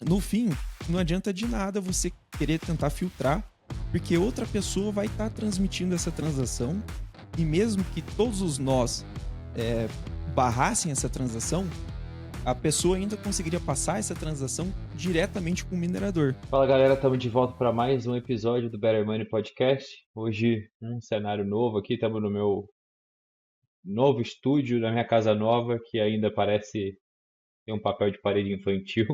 no fim, não adianta de nada você querer tentar filtrar, porque outra pessoa vai estar transmitindo essa transação, e mesmo que todos os nós eh, barrassem essa transação, a pessoa ainda conseguiria passar essa transação diretamente com o minerador. Fala galera, estamos de volta para mais um episódio do Better Money Podcast. Hoje um cenário novo aqui, estamos no meu novo estúdio, na minha casa nova, que ainda parece ter um papel de parede infantil.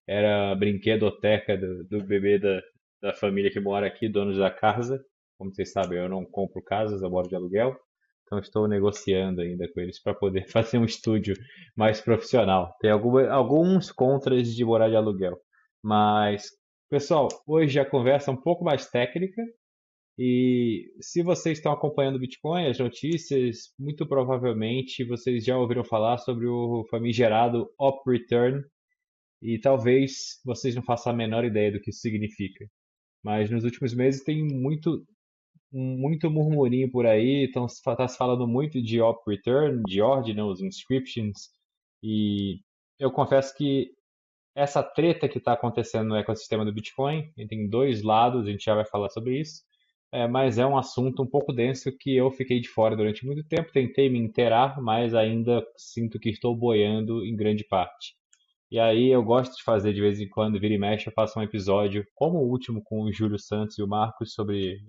Era a brinquedoteca do bebê da família que mora aqui, donos da casa. Como vocês sabem, eu não compro casas, eu moro de aluguel. Então estou negociando ainda com eles para poder fazer um estúdio mais profissional. Tem alguns contras de morar de aluguel. Mas, pessoal, hoje a conversa é um pouco mais técnica. E se vocês estão acompanhando o Bitcoin, as notícias, muito provavelmente vocês já ouviram falar sobre o famigerado Op Return. E talvez vocês não façam a menor ideia do que isso significa. Mas nos últimos meses tem muito murmurinho por aí, então tá se falando muito de op return, de ordinals, inscriptions, e eu confesso que essa treta que está acontecendo no ecossistema do Bitcoin, tem dois lados, a gente já vai falar sobre isso, mas é um assunto um pouco denso que eu fiquei de fora durante muito tempo, tentei me inteirar, mas ainda sinto que estou boiando em grande parte. E aí eu gosto de fazer de vez em quando, vira e mexe, eu faço um episódio, como o último com o Júlio Santos e o Marcos, sobre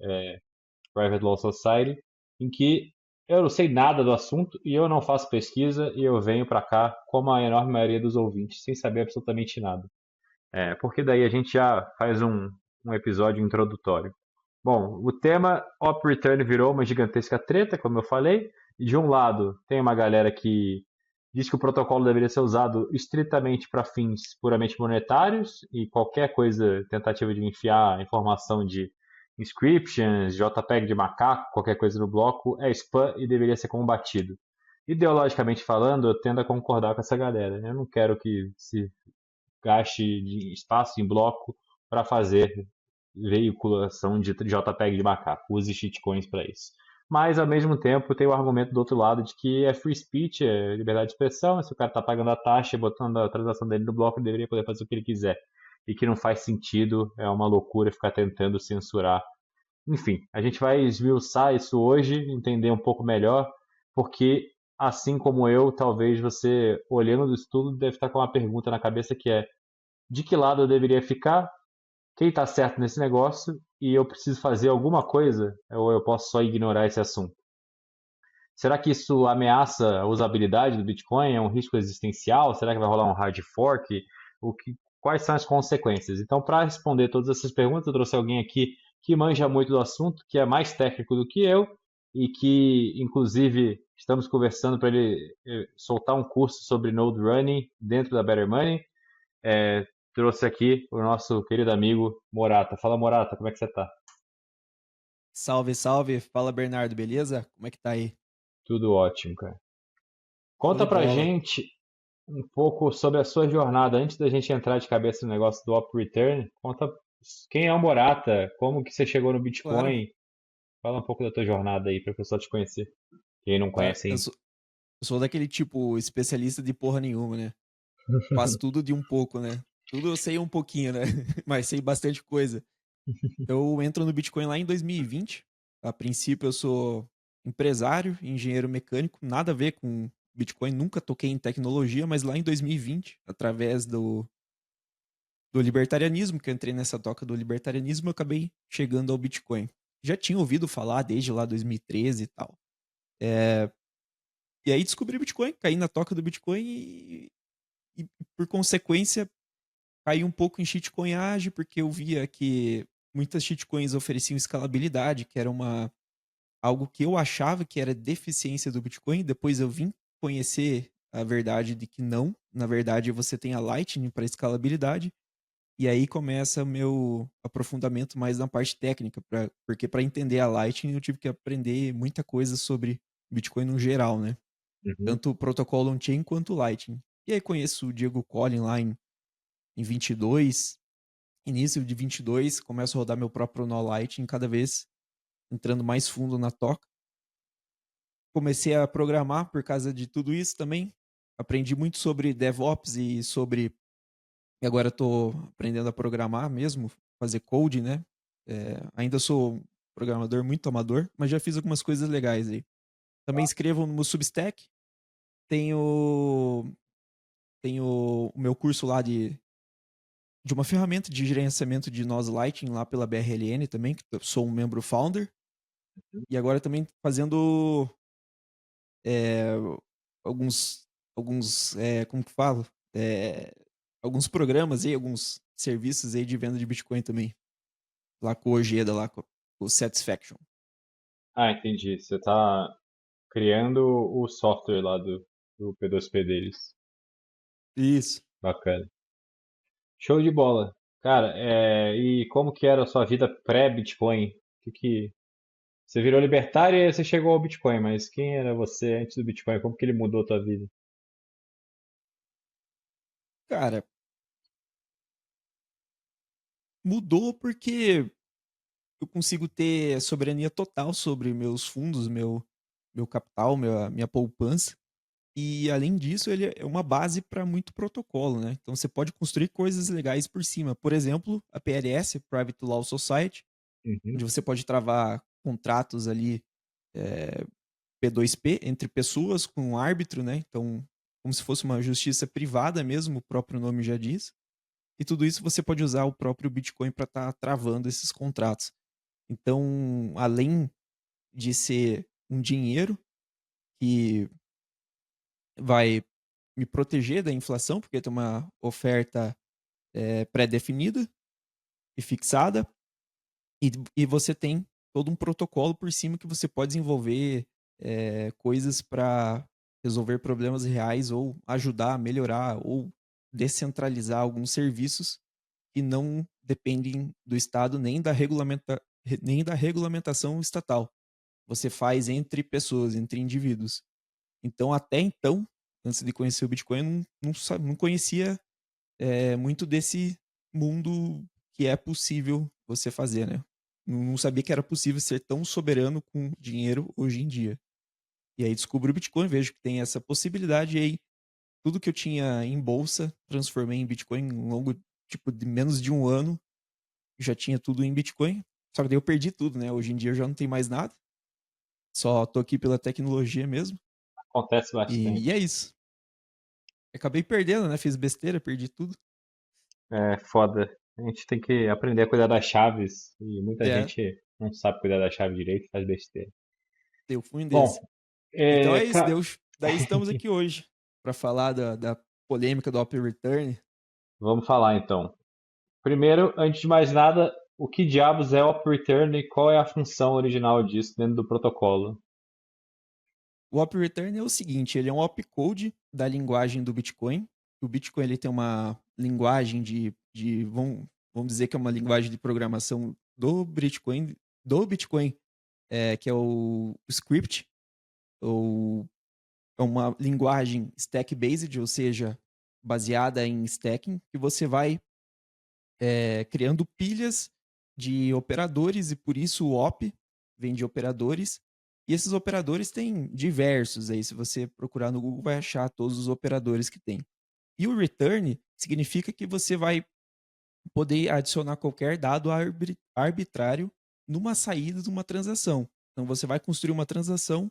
Private Law Society, em que eu não sei nada do assunto e eu não faço pesquisa e eu venho para cá, como a enorme maioria dos ouvintes, sem saber absolutamente nada. Porque daí a gente já faz um episódio introdutório. Bom, o tema Op Return virou uma gigantesca treta, como eu falei. E de um lado, tem uma galera que diz que o protocolo deveria ser usado estritamente para fins puramente monetários e qualquer coisa, tentativa de enfiar informação de inscriptions, JPEG de macaco, qualquer coisa no bloco, é spam e deveria ser combatido. Ideologicamente falando, eu tendo a concordar com essa galera. Eu não quero que se gaste de espaço em bloco para fazer veiculação de JPEG de macaco. Use shitcoins para isso. Mas, ao mesmo tempo, tem o argumento do outro lado de que é free speech, é liberdade de expressão. Se o cara está pagando a taxa e botando a transação dele no bloco, ele deveria poder fazer o que ele quiser. E que não faz sentido, é uma loucura ficar tentando censurar. Enfim, a gente vai esmiuçar isso hoje, entender um pouco melhor, porque, assim como eu, talvez você, olhando isso tudo, deve estar com uma pergunta na cabeça que é: de que lado eu deveria ficar? Quem está certo nesse negócio? E eu preciso fazer alguma coisa? Ou eu posso só ignorar esse assunto? Será que isso ameaça a usabilidade do Bitcoin? É um risco existencial? Será que vai rolar um hard fork? Quais são as consequências? Então, para responder todas essas perguntas, eu trouxe alguém aqui que manja muito do assunto, que é mais técnico do que eu e que, inclusive, estamos conversando para ele soltar um curso sobre Node Running dentro da Better Money. É, Trouxe aqui o nosso querido amigo Morata. Fala, Morata, como é que você tá? Salve, salve. Fala, Bernardo, beleza? Como é que tá aí? Tudo ótimo, cara. Show Conta de pra bola. gente um pouco sobre a sua jornada. Antes da gente entrar de cabeça no negócio do Op Return, conta quem é o Morata, como que você chegou no Claro, Bitcoin. Fala um pouco da tua jornada aí para o pessoal te conhecer. Quem não claro. conhece Eu ainda. sou, eu sou daquele tipo especialista de porra nenhuma, né? Faço tudo de um pouco, né? Tudo eu sei um pouquinho, né? Mas sei bastante coisa. Eu entro no Bitcoin lá em 2020. A princípio eu sou empresário, engenheiro mecânico, nada a ver com Bitcoin, nunca toquei em tecnologia, mas lá em 2020, através do libertarianismo, que eu entrei nessa toca do libertarianismo, eu acabei chegando ao Bitcoin. Já tinha ouvido falar desde lá 2013 e tal. E aí descobri o Bitcoin, caí na toca do Bitcoin e por consequência caí um pouco em shitcoinagem, porque eu via que muitas shitcoins ofereciam escalabilidade, que era algo que eu achava que era deficiência do Bitcoin. Depois eu vim conhecer a verdade de que não. Na verdade, você tem a Lightning para escalabilidade. E aí começa o meu aprofundamento mais na parte técnica, porque para entender a Lightning eu tive que aprender muita coisa sobre Bitcoin no geral, né? Uhum. Tanto o protocolo on-chain quanto o Lightning. E aí conheço o Diego Collin lá em 22, início de 22, começo a rodar meu próprio nó Lightning, cada vez entrando mais fundo na toca. Comecei a programar por causa de tudo isso também. Aprendi muito sobre DevOps e sobre E agora eu tô aprendendo a programar mesmo, fazer code, né? Ainda sou um programador muito amador, mas já fiz algumas coisas legais aí. Também escrevo no Substack, tenho, tenho o meu curso lá de uma ferramenta de gerenciamento de nós Lighting lá pela BRLN também, que eu sou um membro founder. E agora também fazendo é, alguns, como que falo? É, alguns programas aí, alguns serviços aí de venda de Bitcoin também. Lá com o Ojeda, lá com o Satisfaction. Ah, entendi. Você tá criando o software lá do P2P deles. Isso. Bacana. Show de bola. Cara, e como que era a sua vida pré-Bitcoin? Você virou libertário e aí você chegou ao Bitcoin, mas quem era você antes do Bitcoin? Como que ele mudou a tua vida? Cara, mudou porque eu consigo ter soberania total sobre meus fundos, meu capital, minha poupança. E além disso, ele é uma base para muito protocolo, né? Então você pode construir coisas legais por cima. Por exemplo, a PLS, Private Law Society, Uhum. onde você pode travar contratos ali é, P2P entre pessoas com um árbitro, né? Então, como se fosse uma justiça privada mesmo, o próprio nome já diz. E tudo isso você pode usar o próprio Bitcoin para estar travando esses contratos. Então, além de ser um dinheiro que vai me proteger da inflação, porque tem uma oferta pré-definida e fixada, e você tem todo um protocolo por cima que você pode desenvolver coisas para resolver problemas reais ou ajudar a melhorar ou descentralizar alguns serviços que não dependem do Estado nem da regulamentação estatal. Você faz entre pessoas, entre indivíduos. Então, até então, antes de conhecer o Bitcoin, eu não conhecia muito desse mundo que é possível você fazer, né? Não sabia que era possível ser tão soberano com dinheiro hoje em dia. E aí descubro o Bitcoin, vejo que tem essa possibilidade, e aí tudo que eu tinha em bolsa, transformei em Bitcoin em longo, tipo, de menos de um ano, já tinha tudo em Bitcoin. Só que daí eu perdi tudo, né? Hoje em dia eu já não tenho mais nada. Só tô aqui pela tecnologia mesmo. Acontece E é bastante. isso. Acabei perdendo, né? Fiz besteira, perdi tudo. É foda. A gente tem que aprender a cuidar das chaves e muita É, gente não sabe cuidar da chave direito e faz besteira. eu fui um Bom, desse. Então é isso, cara, daí estamos aqui hoje para falar da polêmica do Op Return. vamos falar então. Primeiro, antes de mais nada, o que diabos é o Op Return e qual é a função original disso dentro do protocolo? O Op Return é o seguinte, ele é um opcode da linguagem do Bitcoin. O Bitcoin ele tem uma linguagem vamos dizer que é uma linguagem de programação do Bitcoin, que é o script, ou é uma linguagem stack-based, ou seja, baseada em stacking, que você vai criando pilhas de operadores, e por isso o op vem de operadores. E esses operadores têm diversos aí. Se você procurar no Google, vai achar todos os operadores que tem. E o return significa que você vai poder adicionar qualquer dado arbitrário numa saída de uma transação. Então você vai construir uma transação,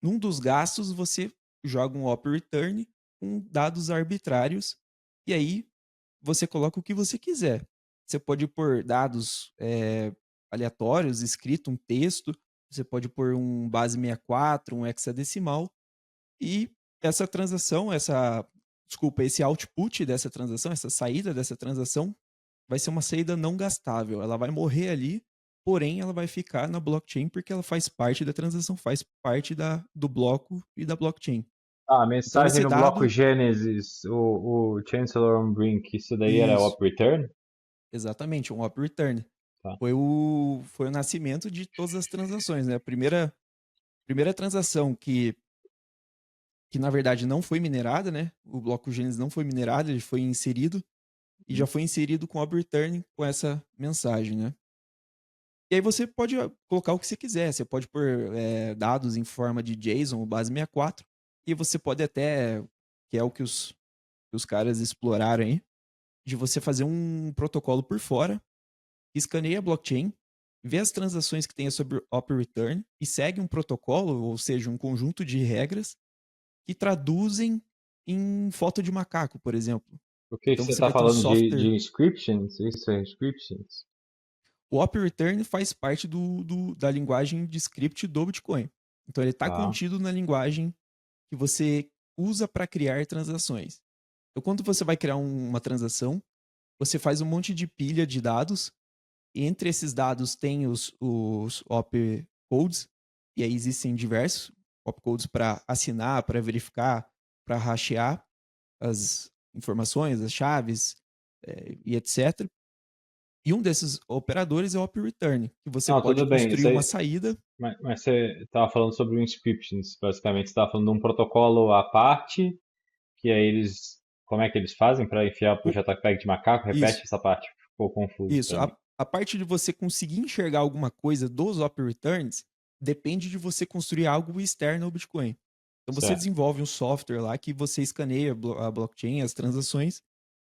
num dos gastos você joga um op return com dados arbitrários, e aí você coloca o que você quiser. Você pode pôr dados aleatórios, escrito, um texto, você pode pôr um base 64, um hexadecimal, e essa transação, esse output dessa transação, essa saída dessa transação, vai ser uma saída não gastável. Ela vai morrer ali, porém ela vai ficar na blockchain porque ela faz parte da transação, faz parte do bloco e da blockchain. Ah, a Então mensagem esse no bloco dado, Gênesis, o Chancellor on Brink, isso daí era o isso, Op Return? exatamente, um op return. Tá. Foi o nascimento de todas as transações, né? A primeira transação que na verdade não foi minerada, né? O bloco Gênesis não foi minerado, ele foi inserido e já foi inserido com op return com essa mensagem, né? E aí você pode colocar o que você quiser. Você pode pôr dados em forma de JSON ou base 64. E você pode até, que é o que os caras exploraram aí, de você fazer um protocolo por fora, que escaneia a blockchain, vê as transações que tem sobre o Op Return e segue um protocolo, ou seja, um conjunto de regras que traduzem em foto de macaco, por exemplo. O que Então você você está vai ter um falando de software. inscriptions? Isso é inscriptions? O Op Return faz parte da linguagem de script do Bitcoin. Então ele está Tá. contido na linguagem que você usa para criar transações. Então, quando você vai criar uma transação, você faz um monte de pilha de dados, e entre esses dados tem os opcodes, e aí existem diversos opcodes para assinar, para verificar, para hashear as informações, as chaves, e etc. E um desses operadores é o op-return, que você Não, pode tudo bem. construir Isso uma aí, saída. mas você estava falando sobre o inscriptions, basicamente. Você estava falando de um protocolo à parte, que aí eles. Como é que eles fazem para enfiar pro o- JPEG de macaco? Repete isso, essa parte, ficou confuso isso. para mim. A parte de você conseguir enxergar alguma coisa dos op-returns depende de você construir algo externo ao Bitcoin. Então você Certo. desenvolve um software lá que você escaneia a blockchain, as transações,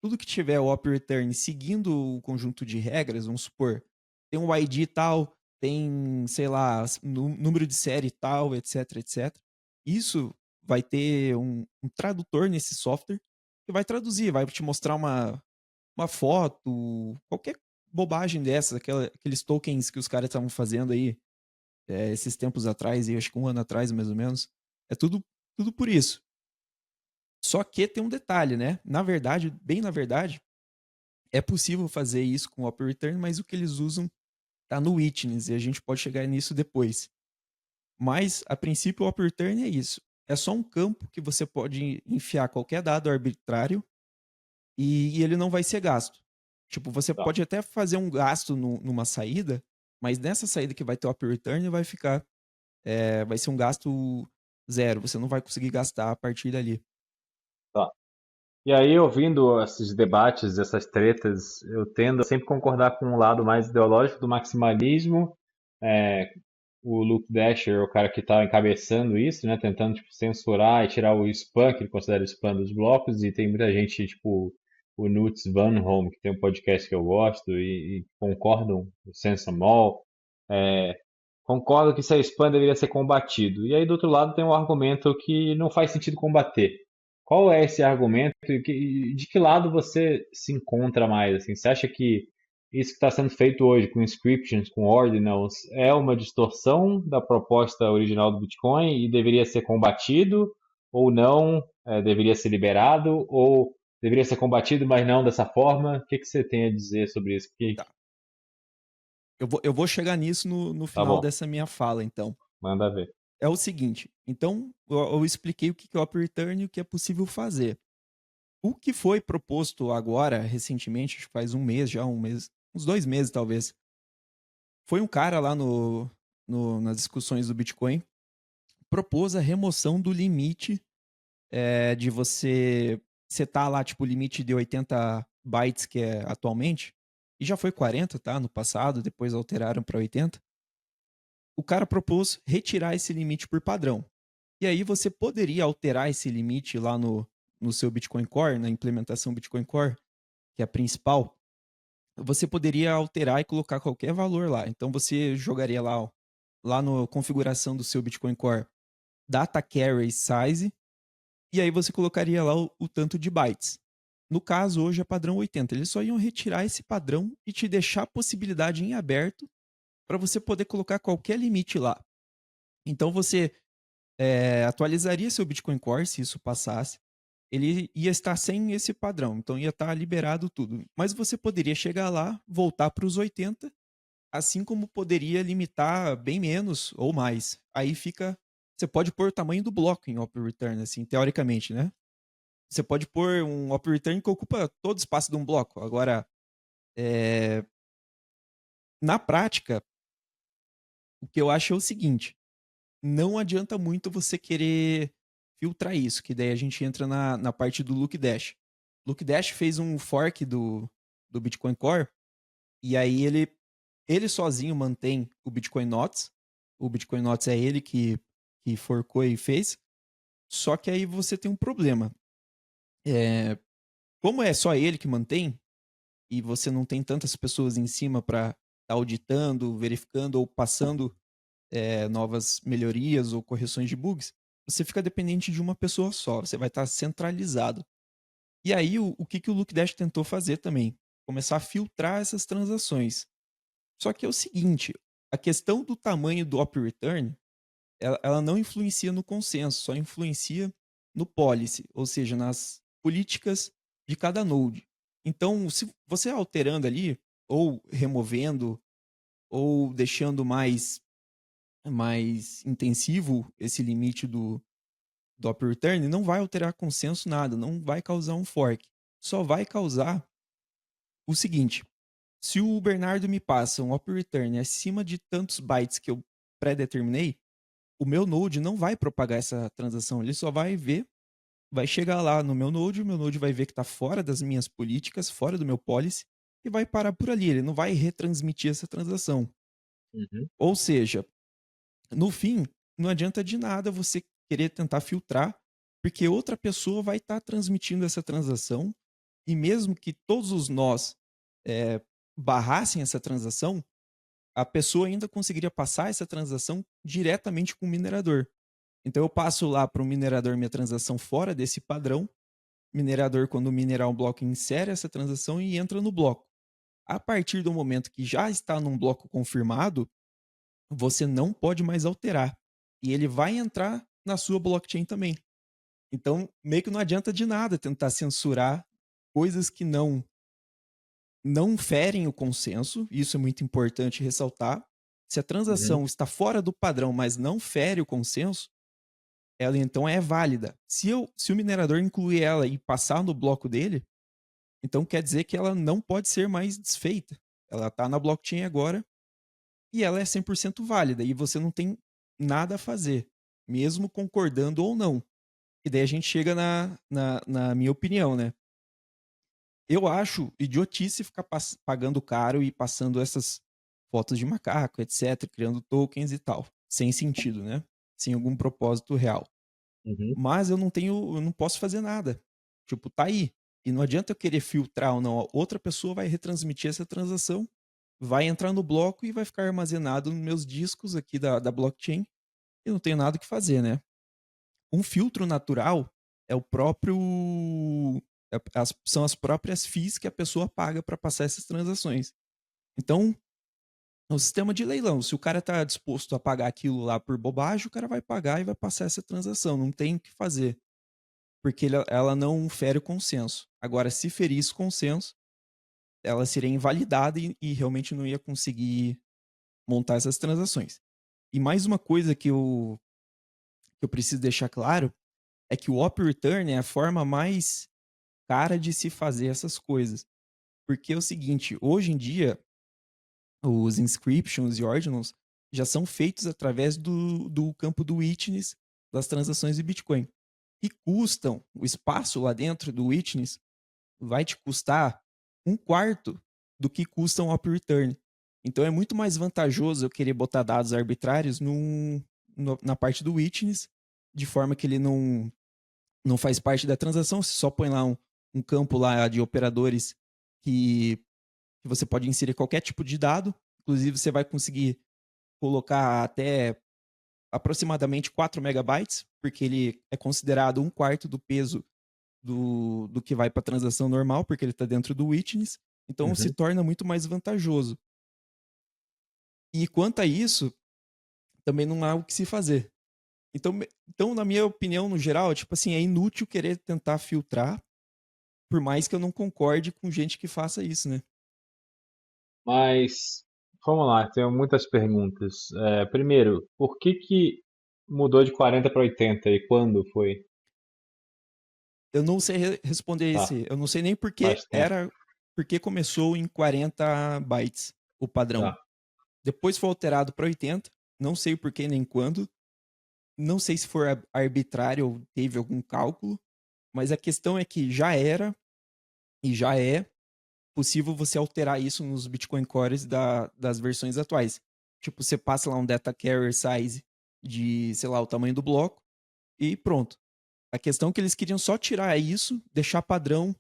tudo que tiver o op return seguindo o conjunto de regras, vamos supor, tem um ID tal, tem, sei lá, número de série tal, etc, etc. Isso vai ter um tradutor nesse software que vai traduzir, vai te mostrar uma foto, qualquer bobagem dessas, aqueles tokens que os caras estavam fazendo aí esses tempos atrás, acho que um ano atrás mais ou menos. É tudo por isso. Só que tem um detalhe, né? Na verdade, bem na verdade, é possível fazer isso com o Op Return, mas o que eles usam tá no Witness e a gente pode chegar nisso depois. Mas, a princípio, o Op Return é isso. É só um campo que você pode enfiar qualquer dado arbitrário e ele não vai ser gasto. Tipo, você Tá. pode até fazer um gasto numa saída, mas nessa saída que vai ter o Op Return vai ficar, vai ser um gasto zero. Você não vai conseguir gastar a partir dali. Tá. E aí, ouvindo esses debates, essas tretas, eu tendo a sempre concordar com um lado mais ideológico do maximalismo. É, o Luke Dasher é o cara que está encabeçando isso, né? Tentando tipo, censurar e tirar o spam, que ele considera o spam dos blocos. E tem muita gente, tipo o Nutz Van Holm, que tem um podcast que eu gosto e concordam, o Sensamol, concordam que esse spam deveria ser combatido. E aí, do outro lado, tem um argumento que não faz sentido combater. Qual é esse argumento e de que lado você se encontra mais? Assim? Você acha que isso que está sendo feito hoje com inscriptions, com ordinals, é uma distorção da proposta original do Bitcoin e deveria ser combatido? Ou não, deveria ser liberado? Ou deveria ser combatido, mas não dessa forma? O que você tem a dizer sobre isso? Tá. Eu vou chegar nisso no Tá final bom, dessa minha fala, então. manda ver. É o seguinte, então eu expliquei o que é o Op Return e o que é possível fazer. O que foi proposto agora, recentemente, acho que faz um mês já, um mês, uns 2 meses talvez, foi um cara lá nas discussões do Bitcoin, propôs a remoção do limite de você setar lá, tipo, o limite de 80 bytes que é atualmente, e já foi 40, tá? No passado, depois alteraram para 80. O cara propôs retirar esse limite por padrão. E aí você poderia alterar esse limite lá no seu Bitcoin Core, na implementação Bitcoin Core, que é a principal. Você poderia alterar e colocar qualquer valor lá. Então você jogaria lá, ó, lá na configuração do seu Bitcoin Core, data carry size, e aí você colocaria lá o tanto de bytes. No caso, hoje é padrão 80. Eles só iam retirar esse padrão e te deixar a possibilidade em aberto para você poder colocar qualquer limite lá. Então você atualizaria seu Bitcoin Core se isso passasse. Ele ia estar sem esse padrão, então ia estar liberado tudo. Mas você poderia chegar lá, voltar para os 80, assim como poderia limitar bem menos ou mais. Aí fica. Você pode pôr o tamanho do bloco em Op Return, assim, teoricamente, né? Você pode pôr um Op Return que ocupa todo o espaço de um bloco. Agora, é, na prática, o que eu acho é o seguinte: não adianta muito você querer filtrar isso, que daí a gente entra na parte do Luke Dash. Luke Dash fez um fork do Bitcoin Core, e aí ele sozinho mantém o Bitcoin Notes. O Bitcoin Notes é ele que forcou e fez. Só que aí você tem um problema. Como é só ele que mantém, e você não tem tantas pessoas em cima para estar auditando, verificando ou passando novas melhorias ou correções de bugs, você fica dependente de uma pessoa só, você vai estar centralizado. E aí o que, que o Look Dash tentou fazer também? Começar a filtrar essas transações. Só que é o seguinte, a questão do tamanho do op return, ela não influencia no consenso, só influencia no policy, ou seja, nas políticas de cada node. Então, se você alterando ali, ou removendo, ou deixando mais intensivo esse limite do op return, não vai alterar consenso nada, não vai causar um fork. Só vai causar o seguinte: se o Bernardo me passa um op return acima de tantos bytes que eu pré-determinei, o meu node não vai propagar essa transação, ele só vai ver, vai chegar lá no meu node, o meu node vai ver que está fora das minhas políticas, fora do meu policy, e vai parar por ali, ele não vai retransmitir essa transação. Uhum, Ou seja, no fim, não adianta de nada você querer tentar filtrar, porque outra pessoa vai estar transmitindo essa transação, e mesmo que todos os nós eh, barrassem essa transação, a pessoa ainda conseguiria passar essa transação diretamente com o minerador. Então eu passo lá para o minerador minha transação fora desse padrão. O minerador, quando minerar um bloco, insere essa transação e entra no bloco. A partir do momento que já está num bloco confirmado, você não pode mais alterar. E ele vai entrar na sua blockchain também. Então, meio que não adianta de nada tentar censurar coisas que não ferem o consenso, isso é muito importante ressaltar. Se a uhum, transação está fora do padrão, mas não fere o consenso, ela então é válida. Se o minerador incluir ela e passar no bloco dele, então quer dizer que ela não pode ser mais desfeita. Ela está na blockchain agora e ela é 100% válida e você não tem nada a fazer, mesmo concordando ou não. E daí a gente chega na minha opinião, né? Eu acho idiotice ficar pagando caro e passando essas fotos de macaco, etc., criando tokens e tal. Sem sentido, né? Sem algum propósito real. uhum. Mas eu não posso fazer nada. Tipo, tá aí. E não adianta eu querer filtrar ou não. Outra pessoa vai retransmitir essa transação, vai entrar no bloco e vai ficar armazenado nos meus discos aqui da blockchain. E não tenho nada o que fazer, né? Um filtro natural é o próprio. São as próprias fees que a pessoa paga para passar essas transações. Então, no sistema de leilão, se o cara está disposto a pagar aquilo lá por bobagem, o cara vai pagar e vai passar essa transação. Não tem o que fazer, porque ela não fere o consenso. Agora, se ferisse o consenso, ela seria invalidada e realmente não ia conseguir montar essas transações. E mais uma coisa que eu preciso deixar claro é que o op return é a forma mais cara de se fazer essas coisas. Porque é o seguinte, hoje em dia, os inscriptions e ordinals já são feitos através do campo do witness das transações de Bitcoin. E custam, o espaço lá dentro do witness vai te custar um quarto do que custa um op return. Então é muito mais vantajoso eu querer botar dados arbitrários na parte do witness, de forma que ele não faz parte da transação, você só põe lá um campo lá de operadores que, que você pode inserir qualquer tipo de dado. Inclusive, você vai conseguir colocar até aproximadamente 4 megabytes, porque ele é considerado um quarto do peso do que vai para a transação normal, porque ele está dentro do witness. Então, se Uhum. torna muito mais vantajoso. E quanto a isso, também não há o que se fazer. Então, na minha opinião, no geral, tipo assim, é inútil querer tentar filtrar, por mais que eu não concorde com gente que faça isso, né? Mas, vamos lá, tenho muitas perguntas. Primeiro, por que que mudou de 40 para 80 e quando foi? Eu não sei responder Tá, esse. Eu não sei nem faz tempo. porque começou em 40 bytes o padrão. Tá. Depois foi alterado para 80. Não sei o porquê nem quando. Não sei se foi arbitrário ou teve algum cálculo. Mas a questão é que já era e já é possível você alterar isso nos Bitcoin Cores das versões atuais. Tipo, você passa lá um data carrier size de, sei lá, o tamanho do bloco e pronto. A questão é que eles queriam só tirar isso, deixar padrão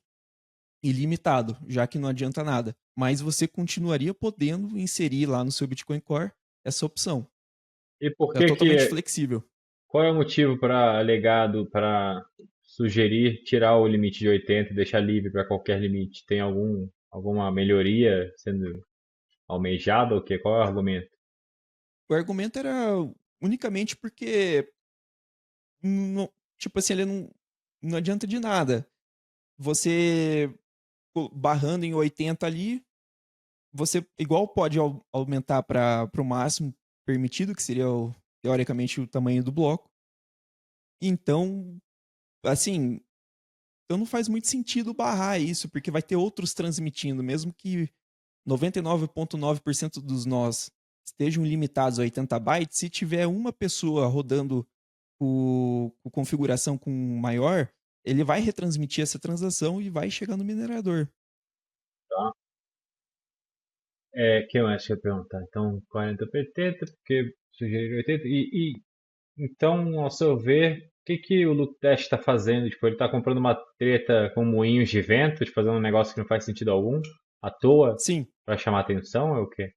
ilimitado, já que não adianta nada. Mas você continuaria podendo inserir lá no seu Bitcoin Core essa opção. E por É que totalmente que, flexível. qual é o motivo para alegado para sugerir tirar o limite de 80 e deixar livre para qualquer limite? Tem alguma melhoria sendo almejada ou quê? Qual é o argumento? O argumento era unicamente porque, tipo assim, ele não adianta de nada. Você barrando em 80 ali, você igual pode aumentar para o máximo permitido, que seria teoricamente o tamanho do bloco. Então, assim, então não faz muito sentido barrar isso, porque vai ter outros transmitindo, mesmo que 99,9% dos nós estejam limitados a 80 bytes, se tiver uma pessoa rodando com configuração com maior, ele vai retransmitir essa transação e vai chegar no minerador. Tá? Que mais que eu ia perguntar? Então, 40 por 80, porque sugerir 80. Então, ao seu ver, o que que o Luke Dash está fazendo? Tipo, ele está comprando uma treta com moinhos de vento, de fazendo um negócio que não faz sentido algum, à toa, Sim, para chamar atenção, é o quê?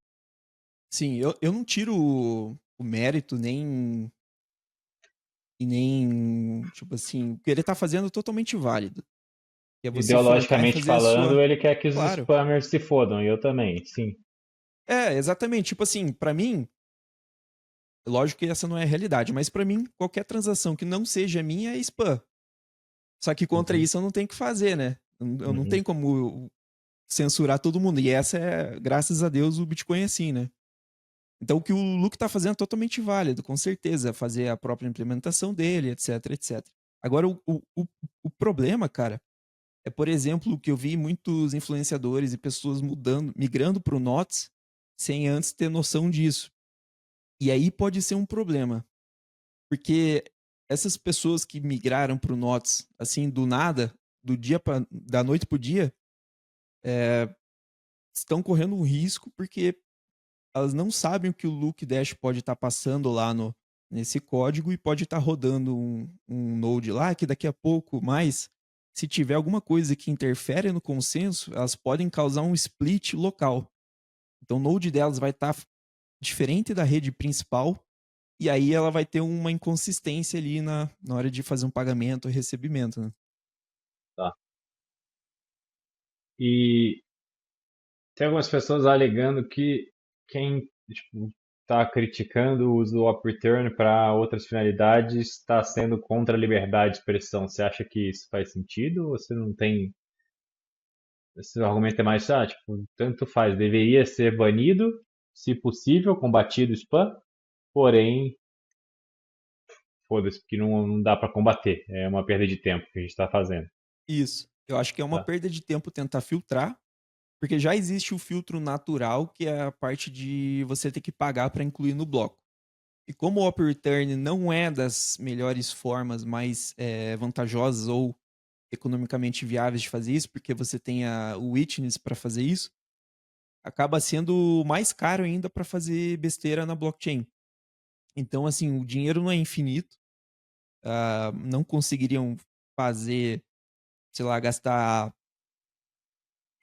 sim, eu não tiro o mérito nem e nem, tipo assim, o que ele tá fazendo é totalmente válido. Que é você focar em Ideologicamente fazer a falando, sua. ele quer que os Claro. spammers se fodam, e eu também, sim. É, exatamente. Tipo assim, pra mim, lógico que essa não é a realidade, mas pra mim, qualquer transação que não seja minha é spam. Só que contra Uhum, isso eu não tenho o que fazer, né? Eu não uhum, tenho como censurar todo mundo. E essa é, graças a Deus, o Bitcoin é assim, né? Então o que o Luke tá fazendo é totalmente válido, com certeza. Fazer a própria implementação dele, etc, etc. Agora, o problema, cara, é, por exemplo, que eu vi muitos influenciadores e pessoas mudando, migrando pro Notes sem antes ter noção disso. E aí pode ser um problema, porque essas pessoas que migraram pro Notes, assim, do nada, da noite pro dia, estão correndo um risco porque elas não sabem o que o Look Dash pode estar passando lá no, nesse código e pode estar rodando um node lá que daqui a pouco mais, se tiver alguma coisa que interfere no consenso, elas podem causar um split local. Então o node delas vai estar diferente da rede principal e aí ela vai ter uma inconsistência ali na hora de fazer um pagamento ou recebimento, né? tá. E tem algumas pessoas alegando que quem, tipo, está criticando o uso do Op Return para outras finalidades está sendo contra a liberdade de expressão. Você acha que isso faz sentido ou você não tem. Esse argumento é mais, tipo, tanto faz, deveria ser banido, se possível, combatido o spam, porém, foda-se, porque não dá para combater. É uma perda de tempo que a gente está fazendo. Isso. Eu acho que é uma Tá? perda de tempo tentar filtrar. Porque já existe o filtro natural, que é a parte de você ter que pagar para incluir no bloco. E como o Op Return não é das melhores formas mais vantajosas ou economicamente viáveis de fazer isso, porque você tem o Witness para fazer isso, acaba sendo mais caro ainda para fazer besteira na blockchain. Então, assim, o dinheiro não é infinito, não conseguiriam fazer, sei lá, gastar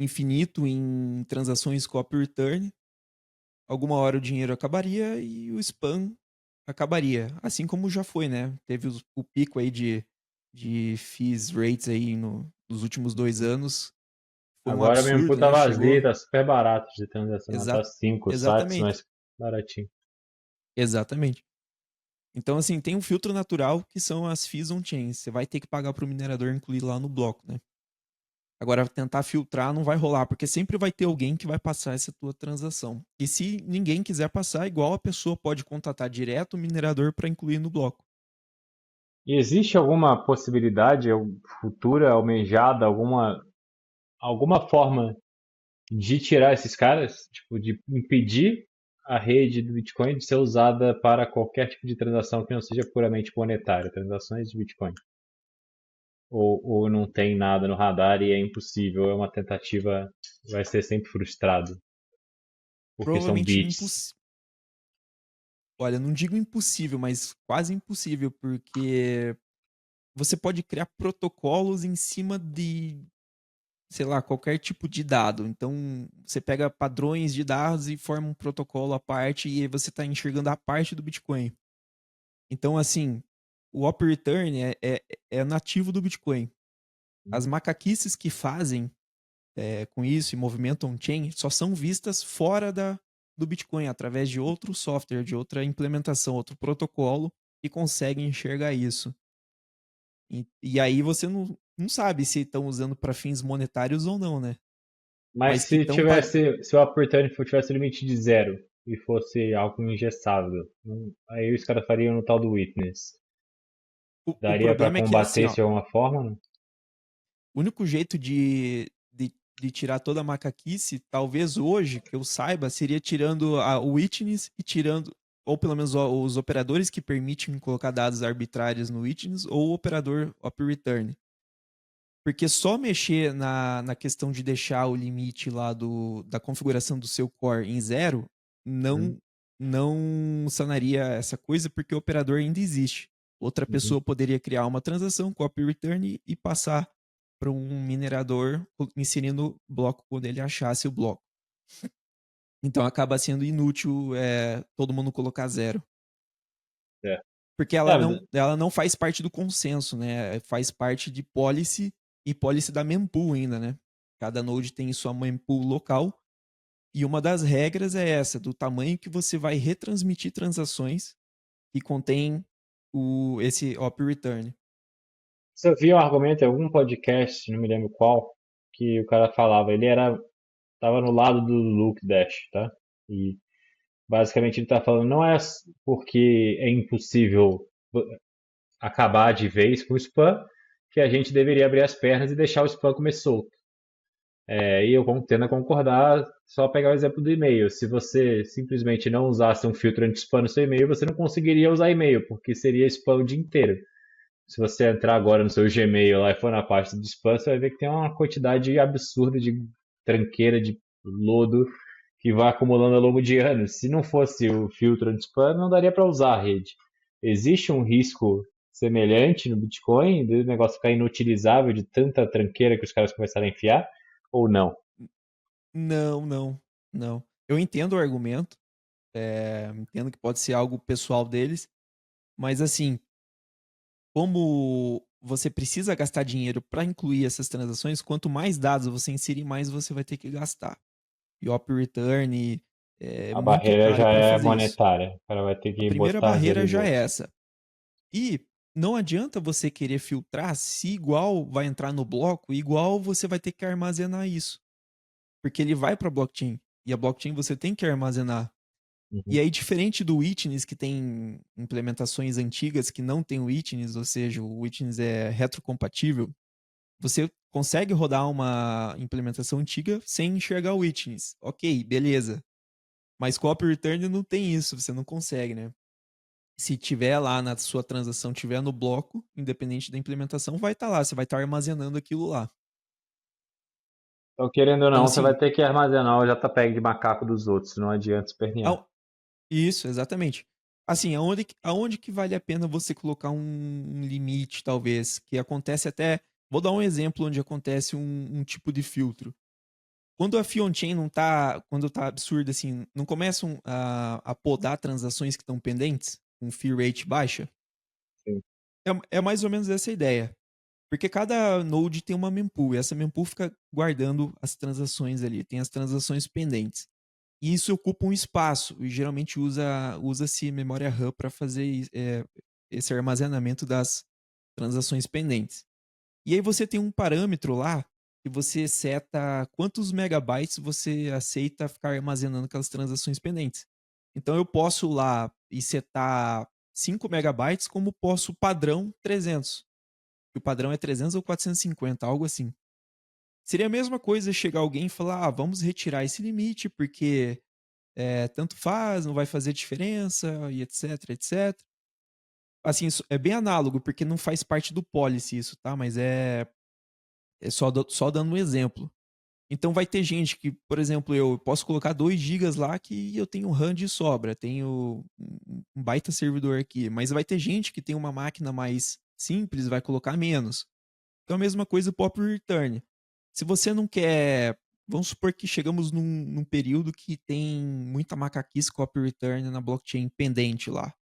infinito em transações com Op Return. Alguma hora o dinheiro acabaria e o spam acabaria. Assim como já foi, né? Teve o pico aí de fees rates aí nos últimos 2 anos. Foi um Agora mesmo absurdo, puta né? vazia, Chegou. tá super barato de transação. Tá Exa 5 sats, exatamente. mas baratinho. Exatamente. Então, assim, tem um filtro natural que são as fees on-chain. Você vai ter que pagar para o minerador incluir lá no bloco, né? Agora, tentar filtrar não vai rolar, porque sempre vai ter alguém que vai passar essa tua transação. E se ninguém quiser passar, igual a pessoa pode contatar direto o minerador para incluir no bloco. E existe alguma possibilidade futura, almejada, alguma forma de tirar esses caras? Tipo, de impedir a rede do Bitcoin de ser usada para qualquer tipo de transação que não seja puramente monetária, transações de Bitcoin? Ou não tem nada no radar e é impossível, é uma tentativa, vai ser sempre frustrado, porque são Provavelmente bits. impossível. Olha, não digo impossível, mas quase impossível, porque você pode criar protocolos em cima sei lá, qualquer tipo de dado. Então, você pega padrões de dados e forma um protocolo à parte e aí você está enxergando a parte do Bitcoin. Então, assim, o Op Return é nativo do Bitcoin. As macaquices que fazem com isso e movimentam on-chain só são vistas fora do Bitcoin, através de outro software, de outra implementação, outro protocolo que consegue enxergar isso. E aí você não sabe se estão usando para fins monetários ou não, né? Mas Mas que se estão. tivesse, se o up return tivesse limite de zero e fosse algo engessável, aí os caras fariam no tal do witness. O Daria pra problema é que, assim, combater ó, isso de alguma forma? Não? o único jeito de tirar toda a macaquice, talvez hoje, que eu saiba, seria tirando o witness e tirando, ou pelo menos os operadores que permitem colocar dados arbitrários no witness, ou o operador op return. Porque só mexer na questão de deixar o limite lá da configuração do seu core em zero Uhum, não sanaria essa coisa, porque o operador ainda existe. Outra uhum. pessoa poderia criar uma transação, copy return e passar para um minerador inserindo o bloco quando ele achasse o bloco. Então acaba sendo inútil todo mundo colocar zero. É. Porque É, ela não faz parte do consenso, né? Faz parte de policy e policy da mempool ainda, né? Cada node tem sua mempool local e uma das regras é essa, do tamanho que você vai retransmitir transações que contém esse op return. você viu um argumento em algum podcast, não me lembro qual, que o cara falava, tava no lado do Luke Dash, tá? E basicamente ele tá falando, não é porque é impossível acabar de vez com o spam que a gente deveria abrir as pernas e deixar o spam comer solto. E eu tendo a concordar, só pegar o exemplo do e-mail. Se você simplesmente não usasse um filtro anti-spam no seu e-mail, você não conseguiria usar e-mail, porque seria spam o dia inteiro. Se você entrar agora no seu Gmail lá e for na parte de spam, você vai ver que tem uma quantidade absurda de tranqueira, de lodo que vai acumulando ao longo de anos. Se não fosse o filtro anti-spam, não daria para usar a rede. Existe um risco semelhante no Bitcoin, do negócio ficar inutilizável de tanta tranqueira que os caras começaram a enfiar, ou não? Não, não, não. Eu entendo o argumento, entendo que pode ser algo pessoal deles, mas assim, como você precisa gastar dinheiro para incluir essas transações, quanto mais dados você inserir, mais você vai ter que gastar. E o op return é A muito barreira caro já para é fazer isso. monetária. O cara vai ter A que primeira botar barreira dinheiro do já é bolso. essa. E não adianta você querer filtrar se igual vai entrar no bloco, igual você vai ter que armazenar isso. Porque ele vai para a blockchain. E a blockchain você tem que armazenar. Uhum. E aí, diferente do Witness, que tem implementações antigas que não tem o Witness, ou seja, o Witness é retrocompatível, você consegue rodar uma implementação antiga sem enxergar o Witness. Ok, beleza. Mas com o Op Return não tem isso, você não consegue, né? Se tiver lá na sua transação, tiver no bloco, independente da implementação, vai estar lá, você vai estar armazenando aquilo lá. Então, querendo ou Então, não, você vai assim, ter que armazenar o JPEG de macaco dos outros, não adianta espernear. isso, exatamente. Assim, aonde que vale a pena você colocar um limite, talvez, que acontece até. Vou dar um exemplo onde acontece um tipo de filtro. Quando a fee on-chain não tá. Quando tá absurdo, assim, não começam a podar transações que estão pendentes, com fee rate baixa, Sim. é mais ou menos essa a ideia. Porque cada node tem uma mempool, e essa mempool fica guardando as transações ali, tem as transações pendentes. E isso ocupa um espaço, e geralmente usa-se memória RAM para fazer esse armazenamento das transações pendentes. E aí você tem um parâmetro lá que você seta quantos megabytes você aceita ficar armazenando aquelas transações pendentes. Então eu posso lá e setar 5 megabytes como posso padrão 300. O padrão é 300 ou 450, algo assim. Seria a mesma coisa chegar alguém e falar: ah, vamos retirar esse limite porque tanto faz, não vai fazer diferença, e etc, etc. Assim, isso é bem análogo, porque não faz parte do policy isso, tá? Mas é só dando um exemplo. Então vai ter gente que, por exemplo, eu posso colocar 2 gigas lá que eu tenho RAM de sobra, tenho um baita servidor aqui, mas vai ter gente que tem uma máquina mais simples, vai colocar menos. Então a mesma coisa o pop return. Se você não quer. Vamos supor que chegamos num período que tem muita macaquice copy return na blockchain pendente lá.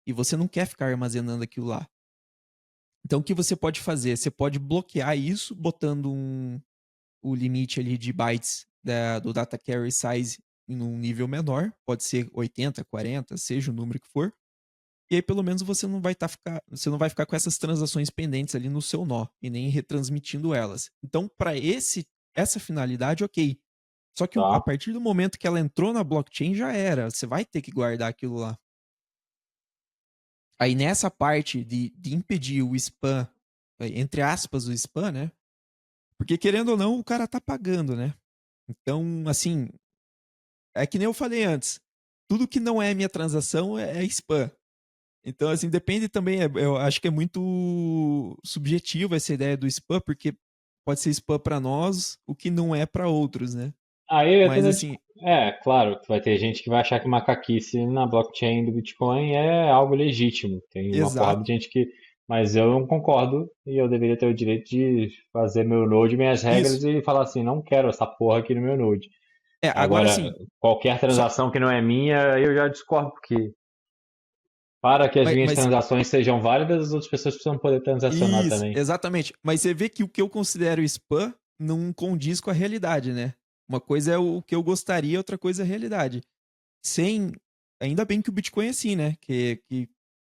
E você não quer ficar armazenando aquilo lá. Então, o que você pode fazer? Você pode bloquear isso botando o limite ali de bytes do data carry size em um nível menor. Pode ser 80, 40, seja o número que for. E aí, pelo menos, você não vai ficar com essas transações pendentes ali no seu nó e nem retransmitindo elas. Então, para essa finalidade, ok. Só que a Tá. partir do momento que ela entrou na blockchain, já era. Você vai ter que guardar aquilo lá. Aí, nessa parte de impedir o spam, entre aspas, o spam, né? Porque, querendo ou não, o cara tá pagando, né? Então, assim, é que nem eu falei antes. Tudo que não é minha transação é spam. Então, assim, depende também. Eu acho que é muito subjetivo essa ideia do spam, porque pode ser spam para nós, o que não é para outros, né? Aí eu ia Mas, tendo. assim, É, claro, que vai ter gente que vai achar que macaquice na blockchain do Bitcoin é algo legítimo. Tem uma porrada de exato. gente que. Mas eu não concordo e eu deveria ter o direito de fazer meu node, minhas regras Isso. e falar assim: não quero essa porra aqui no meu node. Agora, Agora, assim, qualquer só, transação que não é minha, eu já discordo, porque para que as minhas mas transações sejam válidas, as outras pessoas precisam poder transacionar isso, também. exatamente. Mas você vê que o que eu considero spam não condiz com a realidade, né? Uma coisa é o que eu gostaria, outra coisa é a realidade. Sem. Ainda bem que o Bitcoin é assim, né?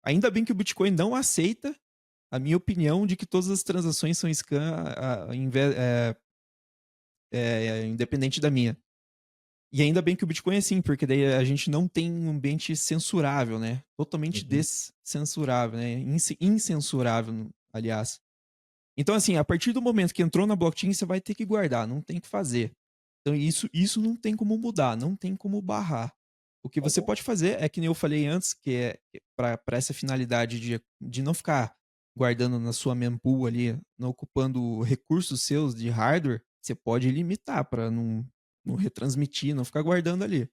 Ainda bem que o Bitcoin não aceita a minha opinião de que todas as transações são scam, independente da minha. E ainda bem que o Bitcoin é assim, porque daí a gente não tem um ambiente censurável, né? Totalmente Uhum. descensurável, né? Incensurável, aliás. Então, assim, a partir do momento que entrou na blockchain, você vai ter que guardar, não tem o que fazer. Então, isso não tem como mudar, não tem como barrar. O que Tá você bom. pode fazer é que nem eu falei antes, que é para essa finalidade de não ficar guardando na sua mempool ali, não ocupando recursos seus de hardware, você pode limitar para não retransmitir, não ficar guardando ali.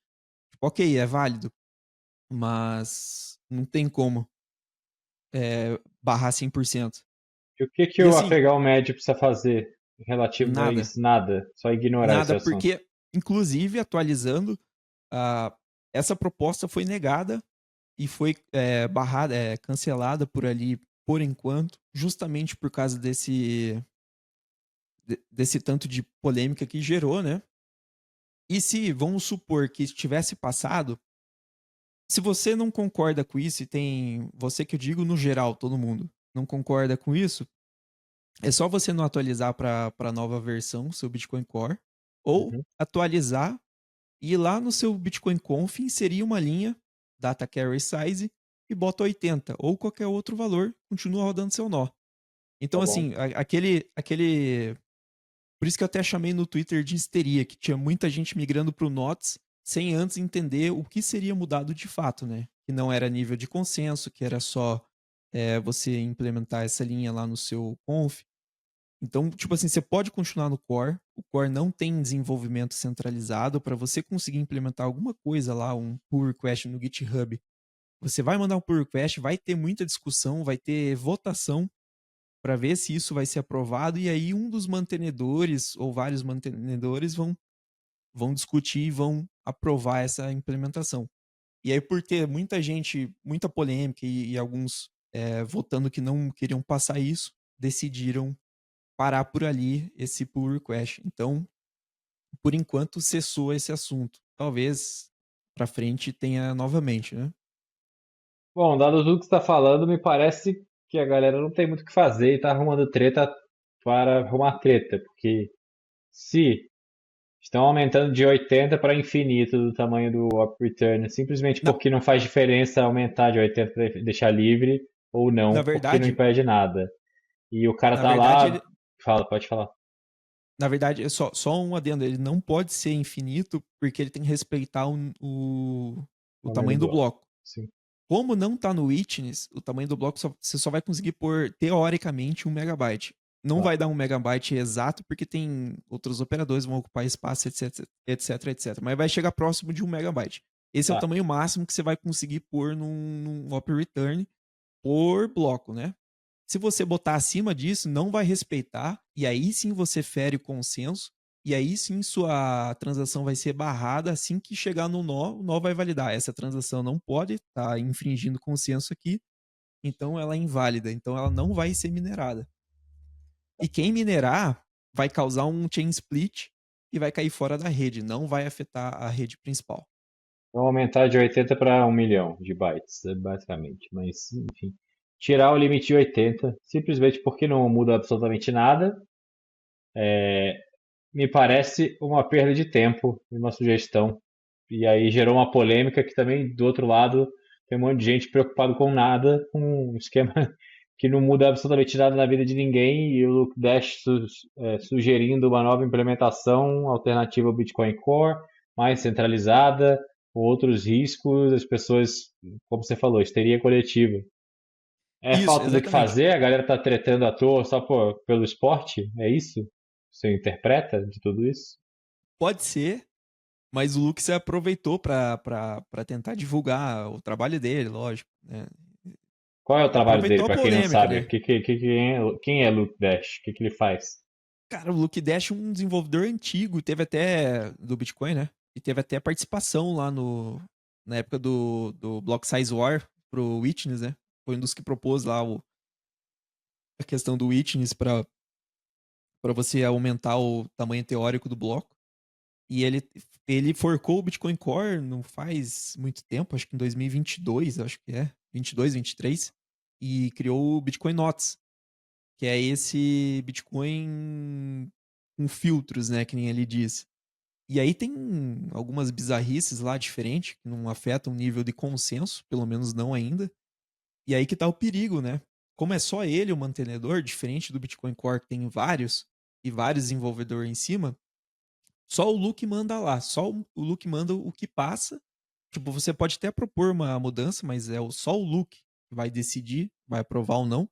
Tipo, ok, é válido, mas não tem como barrar 100%. E o que que E o assim, afegão médio precisa fazer relativo a nada. isso? Nada. Só ignorar esse Nada, assunto. porque, inclusive, atualizando, ah, essa proposta foi negada e foi barrada, cancelada por ali por enquanto, justamente por causa desse tanto de polêmica que gerou, né? E se, vamos supor que tivesse passado, se você não concorda com isso, e tem você que eu digo no geral, todo mundo, não concorda com isso, é só você não atualizar para a nova versão, seu Bitcoin Core, ou Uhum. atualizar e lá no seu Bitcoin Conf inserir uma linha data carry size e bota 80 ou qualquer outro valor, continua rodando seu nó. Tá Então bom. assim, aquele por isso que eu até chamei no Twitter de histeria, que tinha muita gente migrando pro NOTS sem antes entender o que seria mudado de fato, né? Que não era nível de consenso, que era só você implementar essa linha lá no seu conf. Então, tipo assim, você pode continuar no core. O core não tem desenvolvimento centralizado para você conseguir implementar alguma coisa lá, um pull request no GitHub. Você vai mandar um pull request, vai ter muita discussão, vai ter votação para ver se isso vai ser aprovado e aí um dos mantenedores ou vários mantenedores vão discutir e vão aprovar essa implementação. E aí por ter muita gente, muita polêmica e alguns votando que não queriam passar isso, decidiram parar por ali esse pull request. Então, por enquanto, cessou esse assunto. Talvez para frente tenha novamente, né? Bom, dado tudo que você está falando, me parece que a galera não tem muito o que fazer e tá arrumando treta para arrumar treta, porque se estão aumentando de 80 para infinito do tamanho do op return, simplesmente Na, porque não faz diferença aumentar de 80 para deixar livre ou na não, porque não verdade, impede nada. E o cara na tá verdade, lá, fala, pode falar. na verdade, é só um adendo. Ele não pode ser infinito porque ele tem que respeitar o Tamanho do tamanho do bloco. bloco. Sim. Como não tá no Witness, o tamanho do bloco você só vai conseguir pôr, teoricamente, 1 MB. Não Tá, vai dar 1 MB exato, porque tem outros operadores que vão ocupar espaço, etc, etc, etc. Mas vai chegar próximo de 1 MB. Esse é o tá. tamanho máximo que você vai conseguir pôr num op return por bloco, né? Se você botar acima disso, não vai respeitar e aí sim você fere o consenso, e aí sim sua transação vai ser barrada assim que chegar no nó, o nó vai validar. Essa transação não pode estar infringindo o consenso aqui, então ela é inválida, então ela não vai ser minerada. E quem minerar vai causar um chain split e vai cair fora da rede, não vai afetar a rede principal. Vão aumentar de 80 para 1 milhão de bytes, basicamente. Mas, enfim, tirar o limite de 80, simplesmente porque não muda absolutamente nada, me parece uma perda de tempo, uma sugestão. E aí gerou uma polêmica que também, do outro lado, tem um monte de gente preocupado com nada, com um esquema que não muda absolutamente nada na vida de ninguém, e o Luke Dash sugerindo uma nova implementação alternativa ao Bitcoin Core, mais centralizada, com outros riscos, as pessoas, como você falou, histeria coletiva. É Isso, falta do que exatamente. fazer? A galera tá tretando à toa só pelo esporte? É isso? Você interpreta de tudo isso? Pode ser, mas o Luke se aproveitou para tentar divulgar o trabalho dele, lógico, né? Qual é o trabalho dele, Aproveitou a para quem não polêmica, sabe? né? Quem é Luke Dash? O que ele faz? Cara, o Luke Dash é um desenvolvedor antigo, teve até do Bitcoin, né? E teve até participação lá no na época do Block Size War pro Witness, né? Foi um dos que propôs lá a questão do Witness para você aumentar o tamanho teórico do bloco. E ele forcou o Bitcoin Core não faz muito tempo, acho que em 2022, acho que é, 22, 23, e criou o Bitcoin Notes, que é esse Bitcoin com filtros, né, que nem ele diz. E aí tem algumas bizarrices lá diferentes, que não afetam o nível de consenso, pelo menos não ainda. E aí que tá o perigo, né? Como é só ele o mantenedor, diferente do Bitcoin Core que tem vários e vários desenvolvedores em cima, só o Luke manda lá, só o Luke manda o que passa. Tipo, você pode até propor uma mudança, mas só o Luke que vai decidir, vai aprovar ou não.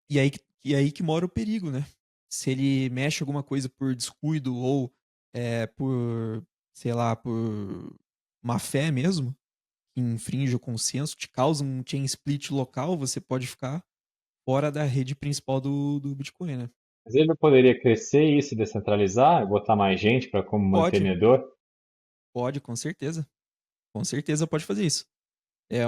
E aí que mora o perigo, né? Se ele mexe alguma coisa por descuido ou por, sei lá, por má fé mesmo, que infringe o consenso, te causa um chain split local, você pode ficar fora da rede principal do Bitcoin, né? Mas ele não poderia crescer e se descentralizar, botar mais gente para como Pode, mantenedor? pode, com certeza. Com certeza pode fazer isso. É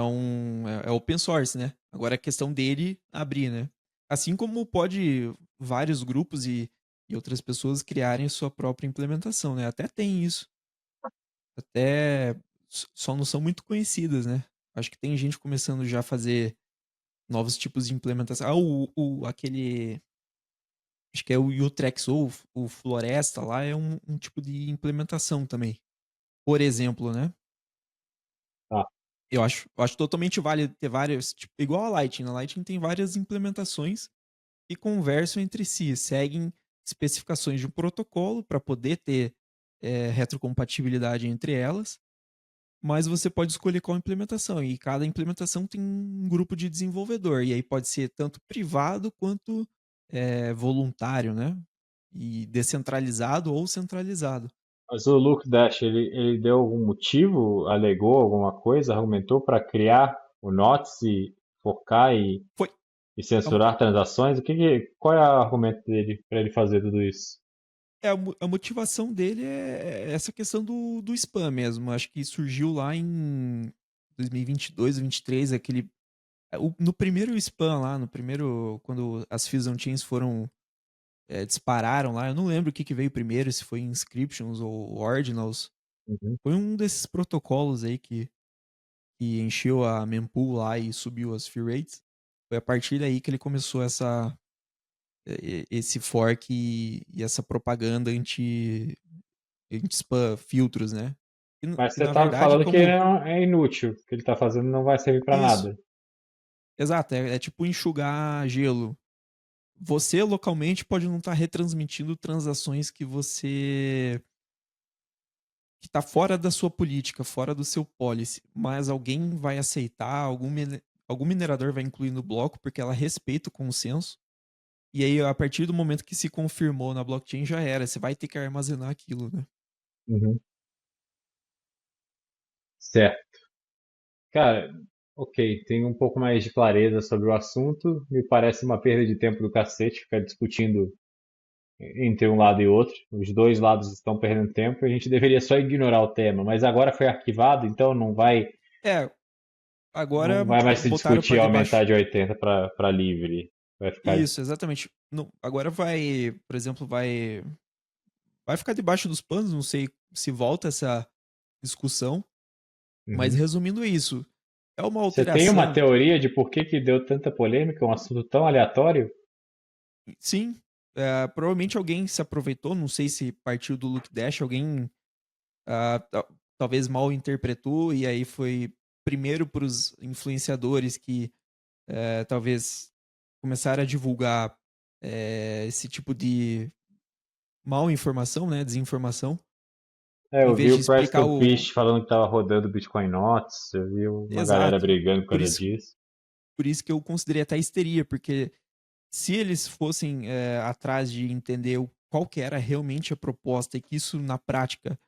open source, né? Agora é questão dele abrir, né? Assim como pode vários grupos e outras pessoas criarem sua própria implementação, né? Até tem isso. Até só não são muito conhecidas, né? Acho que tem gente começando já a fazer novos tipos de implementação. Aquele. Acho que é o Utrex ou o Floresta lá, é um tipo de implementação também. Por exemplo, né? Ah, Eu acho totalmente válido ter várias, tipo, igual a Lightning. A Lightning tem várias implementações que conversam entre si, seguem especificações de um protocolo para poder ter retrocompatibilidade entre elas, mas você pode escolher qual implementação, e cada implementação tem um grupo de desenvolvedor, e aí pode ser tanto privado quanto voluntário, né? E descentralizado ou centralizado. mas o Luke Dash, ele deu algum motivo, alegou alguma coisa, argumentou para criar o Notes e focar Foi. e censurar transações? Qual é o argumento dele para ele fazer tudo isso? A motivação dele é essa questão do spam mesmo. Acho que surgiu lá em 2022, 2023, no primeiro spam lá, no primeiro, quando as Fusion Chains dispararam lá, eu não lembro o que que veio primeiro, se foi Inscriptions ou Ordinals. Uhum. Foi um desses protocolos aí que encheu a mempool lá e subiu as fee rates. Foi a partir daí que ele começou esse fork e essa propaganda anti-spam filtros, né? Mas E você na estava verdade, falando que como. é inútil, o que ele está fazendo não vai servir para Isso, nada. exato, é tipo enxugar gelo. Você localmente pode não estar retransmitindo transações que tá fora da sua política, fora do seu policy, mas alguém vai aceitar, algum minerador vai incluir no bloco porque ela respeita o consenso. E aí, a partir do momento que se confirmou na blockchain, já era. Você vai ter que armazenar aquilo, né? Uhum. Certo. Cara, ok, tenho um pouco mais de clareza sobre o assunto. Me parece uma perda de tempo do cacete ficar discutindo entre um lado e outro. Os dois lados estão perdendo tempo, a gente deveria só ignorar o tema, mas agora foi arquivado, então É, agora não vai mais se botaram discutir para debaixo. aumentar de 80 para livre. Vai ficar. Isso, exatamente. Agora vai, por exemplo, vai ficar debaixo dos panos, não sei se volta essa discussão, mas Uhum. resumindo isso, é uma Você tem uma alteração, teoria de por que deu tanta polêmica, um assunto tão aleatório? sim, provavelmente alguém se aproveitou, não sei se partiu do Look Dash, alguém talvez mal interpretou e aí foi primeiro para os influenciadores que talvez começaram a divulgar esse tipo de mal informação, né, desinformação, É, em eu vi vez de o explicar Preston o Pysh falando que tava rodando Bitcoin Notes, eu vi uma galera exato. brigando por Por causa isso, disso. por isso que eu considerei até histeria, porque se eles fossem atrás de entender qual que era realmente a proposta e que isso na prática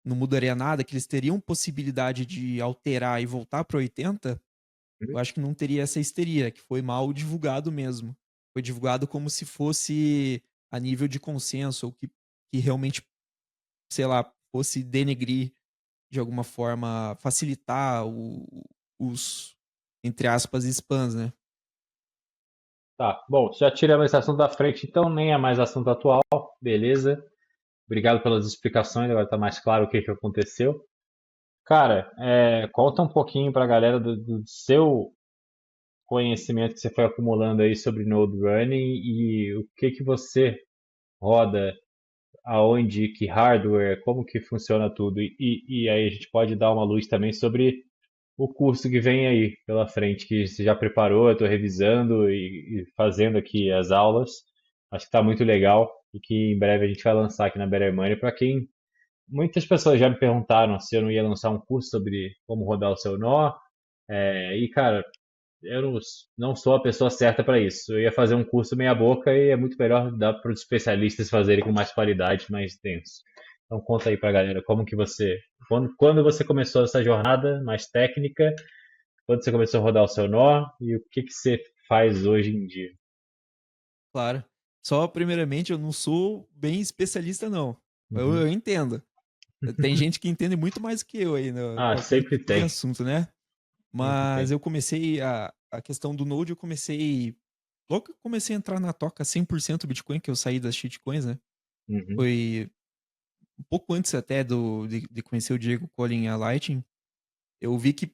não mudaria nada, que eles teriam possibilidade de alterar e voltar para 80, eu acho que não teria essa histeria, que foi mal divulgado mesmo. Foi divulgado como se fosse a nível de consenso, ou que realmente, sei lá, fosse denegrir de alguma forma, facilitar os, entre aspas, spams, né? Tá, bom, já tiramos esse assunto da frente, então nem é mais assunto atual, beleza. Obrigado pelas explicações, agora tá mais claro o que que aconteceu. Cara, conta um pouquinho pra galera do seu conhecimento que você foi acumulando aí sobre Node Running e o que que você roda, aonde, que hardware, como que funciona tudo. E aí a gente pode dar uma luz também sobre o curso que vem aí pela frente, que você já preparou, eu estou revisando e fazendo aqui as aulas. Acho que está muito legal e que em breve a gente vai lançar aqui na Better Money. Para quem muitas pessoas já me perguntaram se eu não ia lançar um curso sobre como rodar o seu nó. E cara, eu não sou a pessoa certa para isso. Eu ia fazer um curso meia boca e é muito melhor dar para os especialistas fazerem com mais qualidade, mais denso. Então conta aí para a galera como que quando você começou essa jornada mais técnica, quando você começou a rodar o seu nó e o que que você faz hoje em dia. Claro. Só, primeiramente, eu não sou bem especialista, não. Eu Uhum. entendo. Tem gente que entende muito mais que eu aí, né? Ah, Qualquer sempre tipo de tem, assunto, né? sempre Mas tem. eu comecei a questão do Node, eu comecei. Logo que eu comecei a entrar na toca 100% Bitcoin, que eu saí das shitcoins, né? Uhum. Foi um pouco antes até de conhecer o Diego Collin e a Lightning. Eu vi que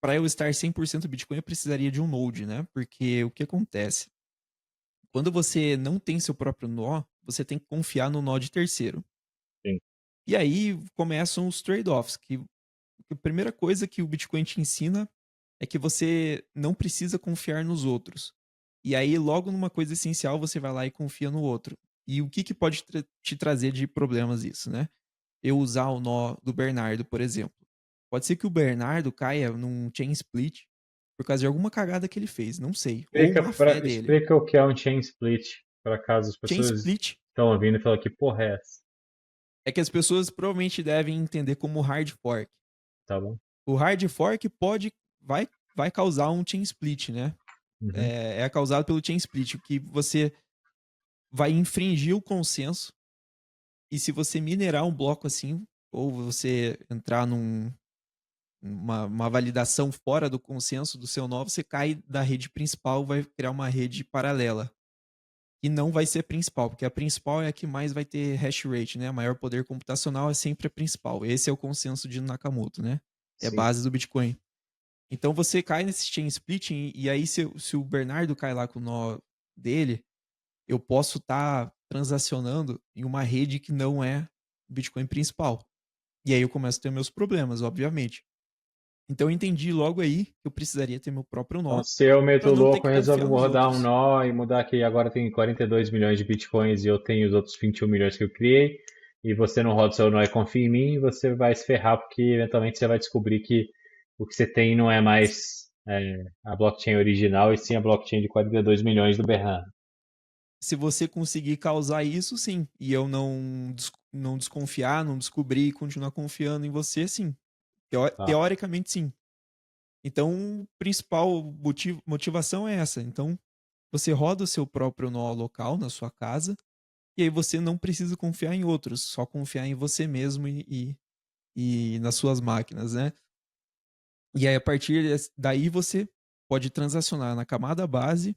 para eu estar 100% Bitcoin, eu precisaria de um Node, né? Porque o que acontece? Quando você não tem seu próprio nó, você tem que confiar no nó de terceiro. Sim. E aí começam os trade-offs, que a primeira coisa que o Bitcoin te ensina é que você não precisa confiar nos outros. E aí, logo numa coisa essencial, você vai lá e confia no outro. E o que pode te trazer de problemas isso, né? Eu usar o nó do Bernardo, por exemplo. Pode ser que o Bernardo caia num chain split por causa de alguma cagada que ele fez, não sei. Ou má fé dele. Explica o que é um chain split, para caso as Chain pessoas split estão ouvindo e falam que porra é essa? é que as pessoas provavelmente devem entender como hard fork. Tá bom? O hard fork vai causar um chain split, né? Uhum. É causado pelo chain split, que você vai infringir o consenso e se você minerar um bloco assim, ou você entrar uma validação fora do consenso do seu nó, você cai da rede principal, vai criar uma rede paralela. E não vai ser principal, porque a principal é a que mais vai ter hash rate, né? A maior poder computacional é sempre a principal. Esse é o consenso de Nakamoto, né? É a Sim. base do Bitcoin. Então você cai nesse chain splitting, e aí se o Bernardo cai lá com o nó dele, eu posso estar transacionando em uma rede que não é o Bitcoin principal. E aí eu começo a ter meus problemas, obviamente. Então eu entendi logo aí que eu precisaria ter meu próprio Então, nó se eu meto para o não ter louco que e resolvo confiar nos rodar um outros. nó e mudar que agora tem 42 milhões de bitcoins e eu tenho os outros 21 milhões que eu criei, e você não roda o seu nó e confia em mim, você vai se ferrar porque eventualmente você vai descobrir que o que você tem não é mais a blockchain original e sim a blockchain de 42 milhões do Bernardo. Se você conseguir causar isso, sim. E eu não desconfiar, não descobrir e continuar confiando em você, sim. Tá. Teoricamente, sim. Então, principal motivação é essa. Então, você roda o seu próprio nó local na sua casa. e aí você não precisa confiar em outros, só confiar em você mesmo e nas suas máquinas, né? E aí, a partir daí, você pode transacionar na camada base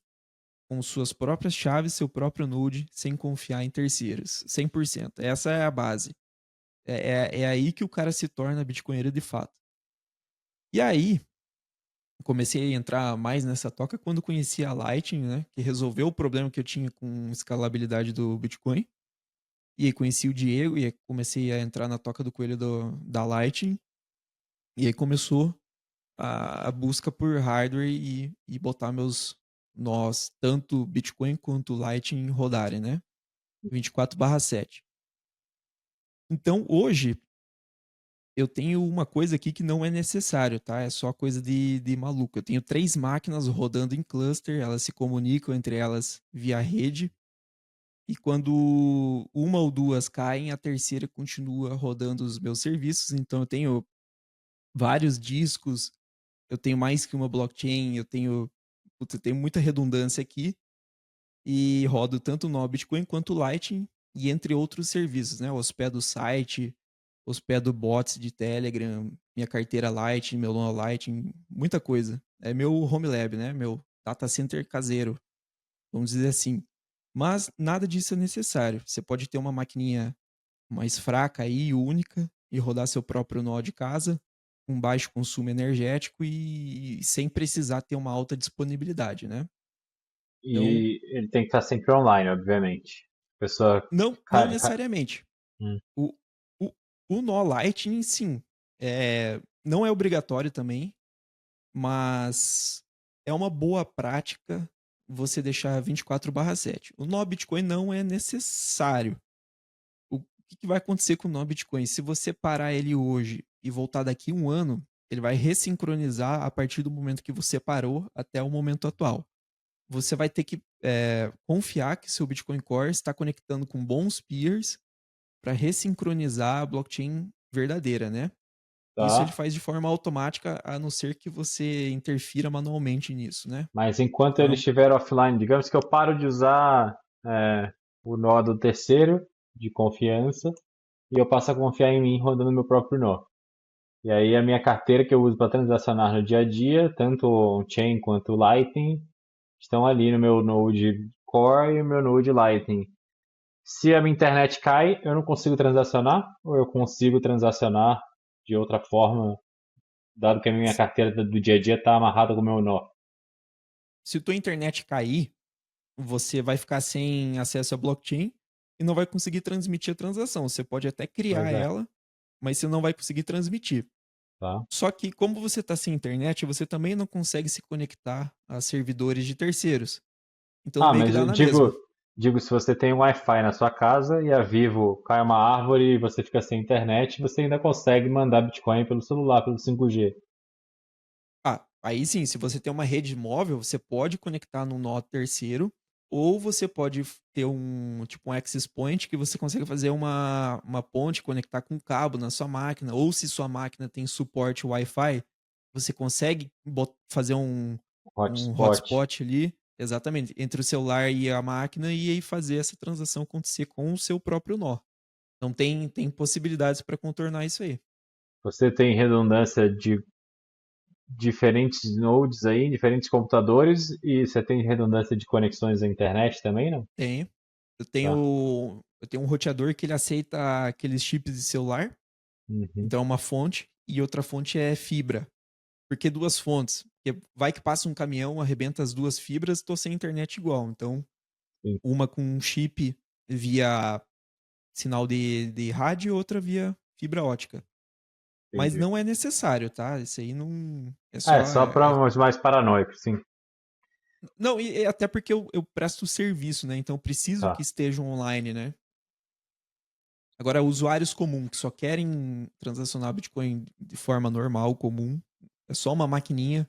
com suas próprias chaves, seu próprio node, sem confiar em terceiros, 100%. Essa é a base. É aí que o cara se torna bitcoinheiro de fato. E aí, comecei a entrar mais nessa toca quando conheci a Lightning, né? Que resolveu o problema que eu tinha com escalabilidade do Bitcoin. E aí conheci o Diego e aí comecei a entrar na toca do coelho da Lightning. E aí começou a busca por hardware e botar meus nós, tanto Bitcoin quanto Lightning, rodarem, né? 24/7. Então, hoje, eu tenho uma coisa aqui que não é necessário, tá? É só coisa de maluco. Eu tenho 3 máquinas rodando em cluster, elas se comunicam entre elas via rede. E quando uma ou duas caem, a terceira continua rodando os meus serviços. Então, eu tenho vários discos, eu tenho mais que uma blockchain, eu tenho muita redundância aqui e rodo tanto no Bitcoin quanto Lightning e entre outros serviços, né? Hospedo o site, hospedo bots de Telegram, minha carteira Lightning, meu Luna Lightning, muita coisa. É meu home lab, né? Meu data center caseiro, vamos dizer assim. Mas nada disso é necessário. Você pode ter uma maquininha mais fraca aí, única, e rodar seu próprio nó de casa com baixo consumo energético e sem precisar ter uma alta disponibilidade, né? Então, E ele tem que estar sempre online, obviamente. A pessoa. não necessariamente. Hum. O, o, o nó Lightning, sim, não é obrigatório também, mas é uma boa prática você deixar 24/7. O nó Bitcoin não é necessário. O que vai acontecer com o nó Bitcoin? Se você parar ele hoje e voltar daqui um ano, ele vai ressincronizar a partir do momento que você parou até o momento atual. Você vai ter que confiar que seu Bitcoin Core está conectando com bons peers para ressincronizar a blockchain verdadeira, né? Isso ele Tá. faz de forma automática, a não ser que você interfira manualmente nisso, né? Mas enquanto ele Então, estiver offline, digamos que eu paro de usar o nó do terceiro de confiança e eu passo a confiar em mim rodando meu próprio nó. E aí a minha carteira que eu uso para transacionar no dia a dia, tanto on-chain quanto Lightning, estão ali no meu Node Core e o meu Node Lightning. Se a minha internet cai, eu não consigo transacionar ou eu consigo transacionar de outra forma, dado que a minha carteira do dia a dia está amarrada com o meu nó? se tua internet cair, você vai ficar sem acesso à blockchain e não vai conseguir transmitir a transação. Você pode até Pois criar é, ela, mas você não vai conseguir transmitir. tá? Só que, como você está sem internet, você também não consegue se conectar a servidores de terceiros. Então, Ah, meio que mas dá eu na digo, mesma. digo se você tem um Wi-Fi na sua casa e a Vivo cai uma árvore e você fica sem internet, você ainda consegue mandar Bitcoin pelo celular, pelo 5G. Ah, aí sim, se você tem uma rede móvel, você pode conectar num nó terceiro, ou você pode ter tipo um access point que você consegue fazer uma ponte, conectar com cabo na sua máquina, ou se sua máquina tem suporte Wi-Fi, você consegue fazer um Hotspot. hotspot ali, exatamente, entre o celular e a máquina, e aí fazer essa transação acontecer com o seu próprio nó. Então tem possibilidades para contornar isso aí. Você tem redundância de diferentes nodes aí, diferentes computadores, e você tem redundância de conexões à internet também, não? Tem. Tá. Eu tenho um roteador que ele aceita aqueles chips de celular. Uhum, Então é uma fonte e outra fonte é fibra. Por que duas fontes? Porque vai que passa um caminhão, arrebenta as duas fibras, tô sem internet igual. Então, sim, uma com um chip via sinal de rádio e outra via fibra ótica. Mas entendi. não é necessário, tá? Isso aí não. É Ah, é só. só para os mais paranoicos, sim. Não, e até porque eu presto serviço, né? Então eu preciso que Tá. estejam online, né? Agora, usuários comuns que só querem transacionar Bitcoin de forma normal, comum, é só uma maquininha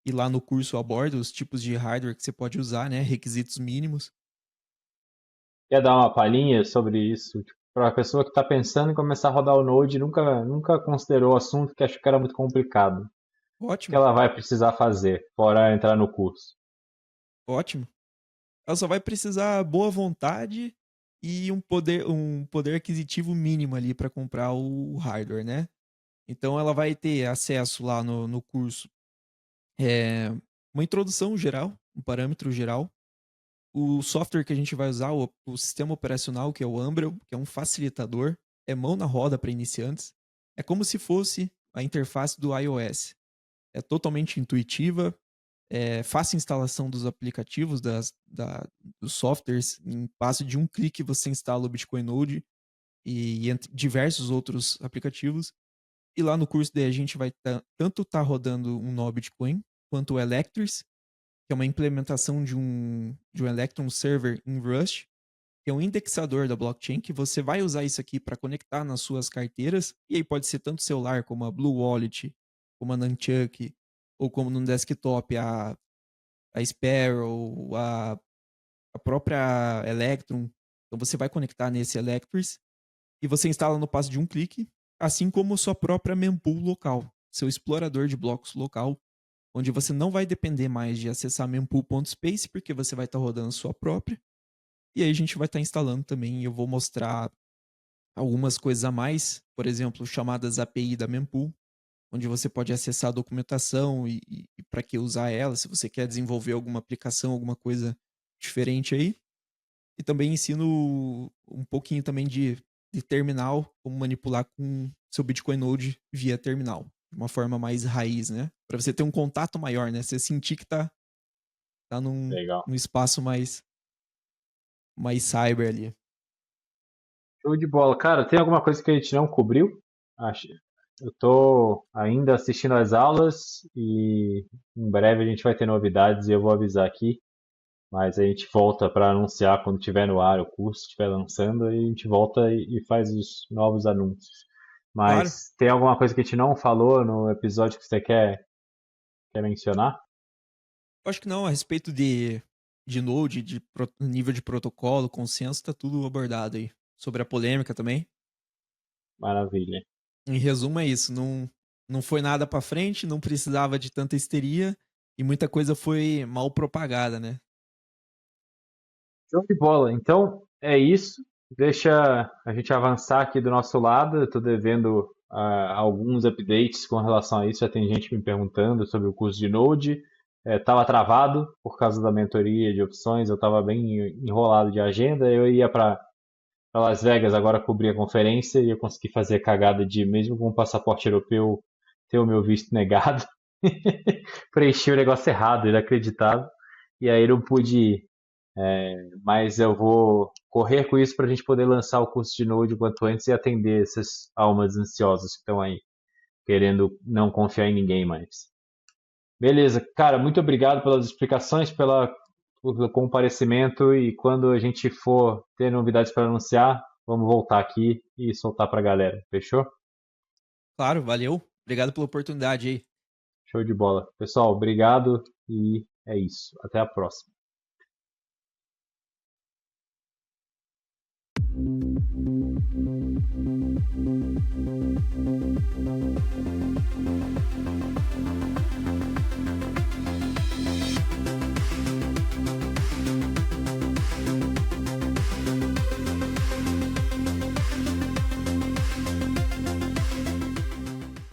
e lá no curso aborda os tipos de hardware que você pode usar, né? Requisitos mínimos. Quer dar uma palhinha sobre isso? Para a pessoa que está pensando em começar a rodar o Node e nunca considerou o assunto que achou que era muito complicado. O que Ótimo, ela vai precisar fazer, fora entrar no curso? ótimo. Ela só vai precisar boa vontade e um poder aquisitivo mínimo ali para comprar o hardware, né? Então ela vai ter acesso lá no curso, é, uma introdução geral, um parâmetro geral, o software que a gente vai usar, o sistema operacional, que é o Umbrel, que é um facilitador, é mão na roda para iniciantes. É como se fosse a interface do iOS. É totalmente intuitiva, é fácil a instalação dos aplicativos, dos softwares. Em passo de um clique você instala o Bitcoin Node e entre diversos outros aplicativos. E lá no curso daí a gente vai tanto estar rodando um nó Bitcoin, quanto o Electris, que é uma implementação de um Electron Server em Rust, que é um indexador da blockchain, que você vai usar isso aqui para conectar nas suas carteiras, e aí pode ser tanto celular como a Blue Wallet, como a Nunchuck, ou como no desktop a Sparrow, a própria Electron. Então você vai conectar nesse Electris e você instala no passo de um clique, assim como sua própria mempool local, seu explorador de blocos local, onde você não vai depender mais de acessar mempool.space, porque você vai estar rodando sua própria. E aí a gente vai estar instalando também, e eu vou mostrar algumas coisas a mais, por exemplo, chamadas API da mempool, onde você pode acessar a documentação e para que usar ela, se você quer desenvolver alguma aplicação, alguma coisa diferente aí. E também ensino um pouquinho também de terminal, como manipular com seu Bitcoin Node via terminal, de uma forma mais raiz, né? Para você ter um contato maior, né? Você sentir que tá Legal. num espaço mais cyber ali. Show de bola. Cara, tem alguma coisa que a gente não cobriu? Acho. Eu tô ainda assistindo às aulas e em breve a gente vai ter novidades e eu vou avisar aqui. Mas a gente volta para anunciar quando tiver no ar o curso, estiver lançando, e a gente volta e faz os novos anúncios. Claro, Mas tem alguma coisa que a gente não falou no episódio que você quer mencionar? acho que não, a respeito de Node, nível de protocolo, consenso, tá tudo abordado aí. Sobre a polêmica também. Maravilha. Em resumo, é isso. Não foi nada pra frente, não precisava de tanta histeria e muita coisa foi mal propagada, né? Show de bola. Então é isso. Deixa a gente avançar aqui do nosso lado. Eu estou devendo alguns updates com relação a isso. Já tem gente me perguntando sobre o curso de Node. Estava travado por causa da mentoria de opções. Eu estava bem enrolado de agenda. Eu ia para Las Vegas agora cobrir a conferência e eu consegui fazer a cagada de, mesmo com o passaporte europeu, ter o meu visto negado. Preenchi o negócio errado, inacreditável. E aí não pude ir. Mas eu vou correr com isso para a gente poder lançar o curso de Node o quanto antes e atender essas almas ansiosas que estão aí, querendo não confiar em ninguém mais. Beleza, cara, muito obrigado pelas explicações, pelo comparecimento e quando a gente for ter novidades para anunciar, vamos voltar aqui e soltar para a galera. Fechou? Claro, valeu. Obrigado pela oportunidade aí. Show de bola. Pessoal, obrigado e é isso. Até a próxima.